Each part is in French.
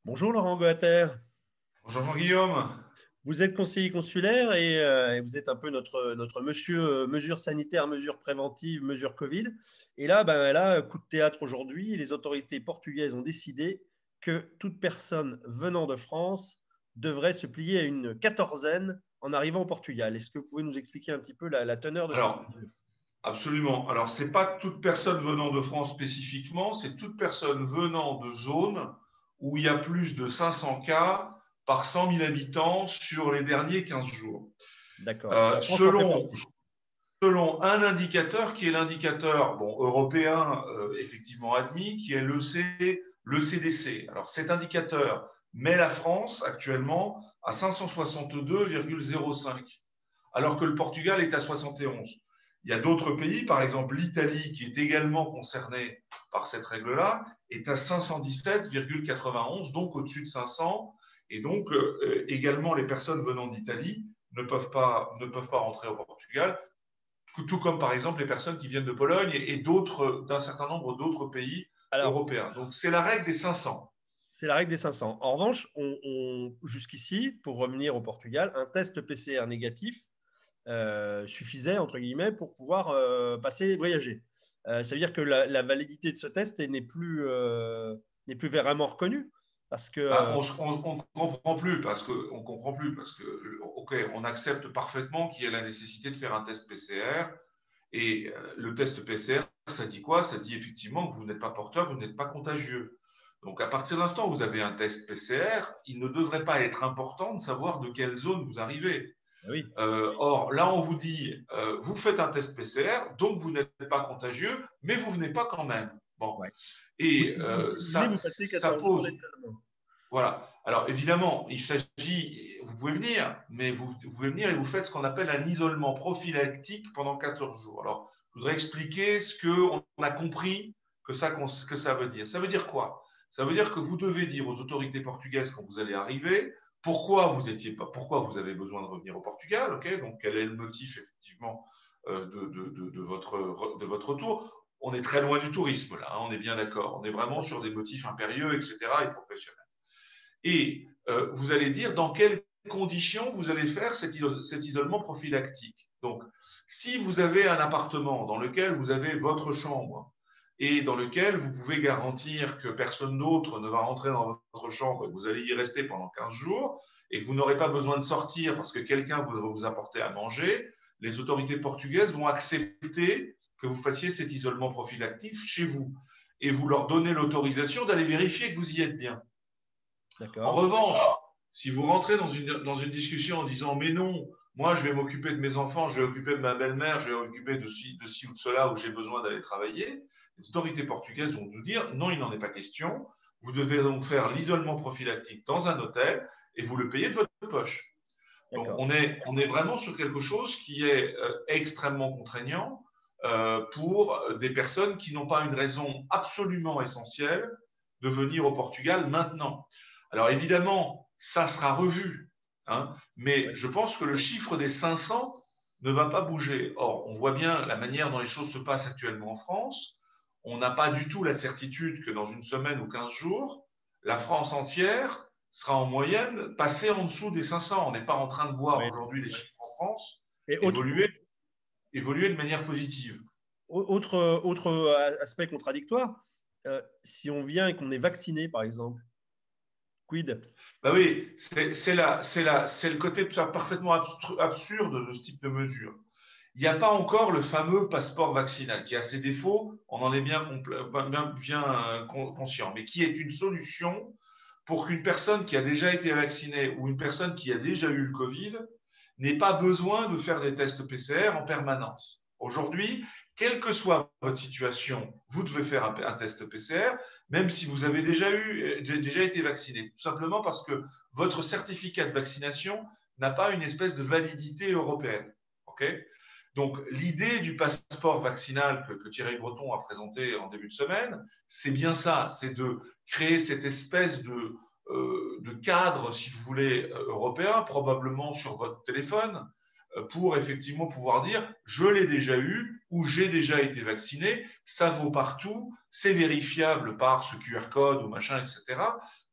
Bonjour Laurent Goater, Bonjour Jean-Guillaume. vous êtes conseiller consulaire et vous êtes un peu notre monsieur mesures sanitaires, mesures préventives, mesures Covid. Et là, coup de théâtre aujourd'hui, les autorités portugaises ont décidé que toute personne venant de France devrait se plier à une quatorzaine en arrivant au Portugal. Est-ce que vous pouvez nous expliquer un petit peu la teneur de cette Alors, mesure? absolument. Alors, c'est pas toute personne venant de France spécifiquement, c'est toute personne venant de zones où il y a plus de 500 cas par 100 000 habitants sur les derniers 15 jours. D'accord. Euh, La France en fait selon, partie. selon un indicateur qui est l'indicateur européen effectivement admis, qui est le CDC. Alors, cet indicateur met la France actuellement à 562,05, alors que le Portugal est à 71. Il y a d'autres pays, par exemple l'Italie, qui est également concernée par cette règle-là, est à 517,91, donc au-dessus de 500. Et donc, également, les personnes venant d'Italie ne peuvent pas rentrer au Portugal, tout comme, par exemple, les personnes qui viennent de Pologne et d'un certain nombre d'autres pays Alors, européens. Donc, c'est la règle des 500. c'est la règle des 500. En revanche, jusqu'ici, pour revenir au Portugal, un test PCR négatif suffisait, entre guillemets, pour pouvoir passer, voyager. Ça veut dire que la validité de ce test n'est plus vraiment reconnue. Parce que, Bah, on comprend plus parce que, ok, on accepte parfaitement qu'il y ait la nécessité de faire un test PCR. Et le test PCR, ça dit quoi? Ça dit effectivement que vous n'êtes pas porteur, vous n'êtes pas contagieux. Donc, à partir de l'instant où vous avez un test PCR, il ne devrait pas être important de savoir de quelle zone vous arrivez. oui, Or, là, on vous dit, vous faites un test PCR, donc vous n'êtes pas contagieux, mais vous venez pas quand même. Bon, ouais. et Ou si vous venez, ça, vous passez ça 14 jours en pose. isolement. Voilà. Alors évidemment, il s'agit, vous pouvez venir, mais vous pouvez venir et vous faites ce qu'on appelle un isolement prophylactique pendant 14 jours. Alors, je voudrais expliquer ce qu'on a compris que ça veut dire. Ça veut dire quoi? Ça veut dire que vous devez dire aux autorités portugaises quand vous allez arriver pourquoi vous avez besoin de revenir au Portugal, ok? Donc quel est le motif effectivement de votre retour? On est très loin du tourisme là, hein, on est bien d'accord. On est vraiment sur des motifs impérieux, etc. et professionnels. Et vous allez dire dans quelles conditions vous allez faire cet isolement prophylactique. Donc, si vous avez un appartement dans lequel vous avez votre chambre et dans lequel vous pouvez garantir que personne d'autre ne va rentrer dans votre chambre et que vous allez y rester pendant 15 jours et que vous n'aurez pas besoin de sortir parce que quelqu'un voudra vous apporter à manger, les autorités portugaises vont accepter que vous fassiez cet isolement prophylactique chez vous et vous leur donnez l'autorisation d'aller vérifier que vous y êtes bien. En D'accord. revanche, si vous rentrez dans une discussion en disant mais non, moi je vais m'occuper de mes enfants, je vais m'occuper de ma belle-mère, je vais m'occuper de ci ou de cela où j'ai besoin d'aller travailler, les autorités portugaises vont nous dire non, il n'en est pas question. Vous devez donc faire l'isolement prophylactique dans un hôtel et vous le payez de votre poche. Donc D'accord. on est vraiment sur quelque chose qui est extrêmement contraignant pour des personnes qui n'ont pas une raison absolument essentielle de venir au Portugal maintenant. Alors évidemment, ça sera revu, hein, mais Oui. je pense que le chiffre des 500 ne va pas bouger. Or, on voit bien la manière dont les choses se passent actuellement en France. On n'a pas du tout la certitude que dans une semaine ou 15 jours, la France entière sera en moyenne passée en dessous des 500. On n'est pas en train de voir Oui, aujourd'hui c'est les vrai. chiffres en France Et évoluer de manière positive. autre aspect contradictoire, si on vient et qu'on est vacciné, par exemple, quid? Bah oui, c'est le côté parfaitement absurde de ce type de mesure. Il n'y a pas encore le fameux passeport vaccinal qui a ses défauts, on en est bien conscient, mais qui est une solution pour qu'une personne qui a déjà été vaccinée ou une personne qui a déjà eu le Covid n'ait pas besoin de faire des tests PCR en permanence. Aujourd'hui, quelle que soit votre situation, vous devez faire un test PCR, même si vous avez déjà été vacciné, tout simplement parce que votre certificat de vaccination n'a pas une espèce de validité européenne. Okay, donc, l'idée du passeport vaccinal que Thierry Breton a présenté en début de semaine, c'est bien ça, c'est de créer cette espèce de cadre, si vous voulez, européen, probablement sur votre téléphone, pour effectivement pouvoir dire je l'ai déjà eu ou j'ai déjà été vacciné, ça vaut partout, c'est vérifiable par ce QR code ou machin, etc.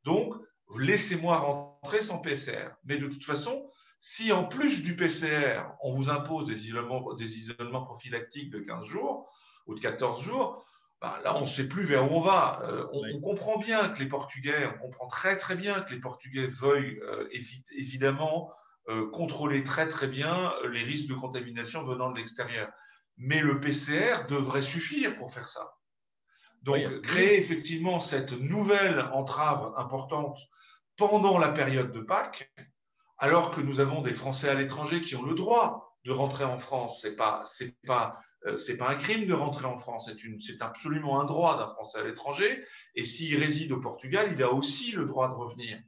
Donc, laissez-moi rentrer sans PCR. Mais de toute façon, si en plus du PCR, on vous impose des isolements prophylactiques de 15 jours ou de 14 jours, ben là, on ne sait plus vers où on va. On comprend bien que les Portugais, on comprend très très bien que les Portugais veuillent évidemment contrôler très très bien les risques de contamination venant de l'extérieur. Mais le PCR devrait suffire pour faire ça. Donc, créer effectivement cette nouvelle entrave importante pendant la période de Pâques, alors que nous avons des Français à l'étranger qui ont le droit de rentrer en France. C'est pas un crime de rentrer en France, c'est absolument un droit d'un Français à l'étranger. Et s'il réside au Portugal, il a aussi le droit de revenir.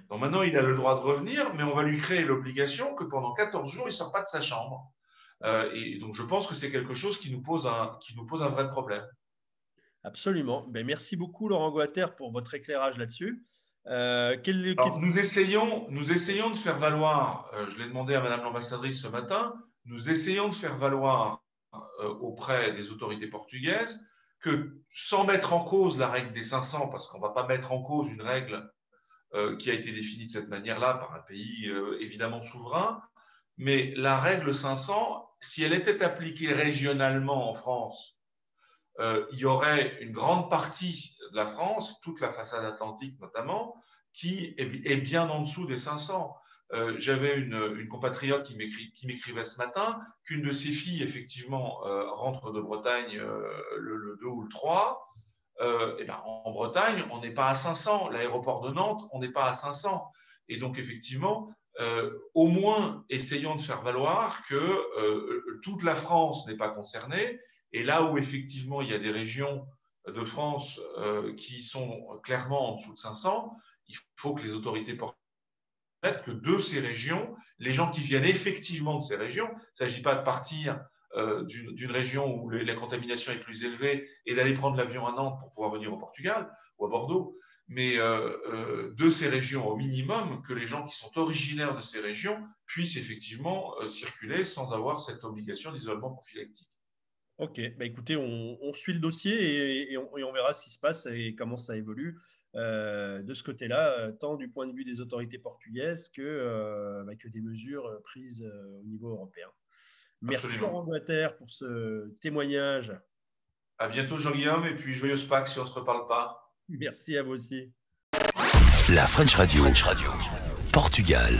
Donc maintenant, il a le droit de revenir, mais on va lui créer l'obligation que pendant 14 jours, il ne sort pas de sa chambre. Et donc, je pense que c'est quelque chose qui nous pose un vrai problème. Absolument. Ben, merci beaucoup, Laurent Goater, pour votre éclairage là-dessus. Alors, nous essayons de faire valoir, je l'ai demandé à Madame l'ambassadrice ce matin, nous essayons de faire valoir auprès des autorités portugaises que sans mettre en cause la règle des 500, parce qu'on ne va pas mettre en cause une règle qui a été définie de cette manière-là par un pays évidemment souverain, mais la règle 500, si elle était appliquée régionalement en France, il y aurait une grande partie de la France, toute la façade atlantique notamment, qui est bien en dessous des 500. J'avais une compatriote qui m'écrivait ce matin qu'une de ses filles, effectivement, rentre de Bretagne le 2 ou le 3. Et ben, en Bretagne, on n'est pas à 500. L'aéroport de Nantes, on n'est pas à 500. Et donc, effectivement, au moins, essayons de faire valoir que toute la France n'est pas concernée. Et là où, effectivement, il y a des régions de France qui sont clairement en dessous de 500, il faut que les autorités portent que de ces régions, les gens qui viennent effectivement de ces régions, il ne s'agit pas de partir d'une région où la contamination est plus élevée et d'aller prendre l'avion à Nantes pour pouvoir venir au Portugal ou à Bordeaux, mais de ces régions au minimum, que les gens qui sont originaires de ces régions puissent effectivement circuler sans avoir cette obligation d'isolement prophylactique. Ok, bah écoutez, on suit le dossier et on verra ce qui se passe et comment ça évolue de ce côté-là, tant du point de vue des autorités portugaises que des mesures prises au niveau européen. Merci Absolument. Laurent Goater pour ce témoignage. À bientôt Jean-Guillaume et puis joyeuse Pâques si on ne se reparle pas. Merci à vous aussi. La French Radio. Portugal.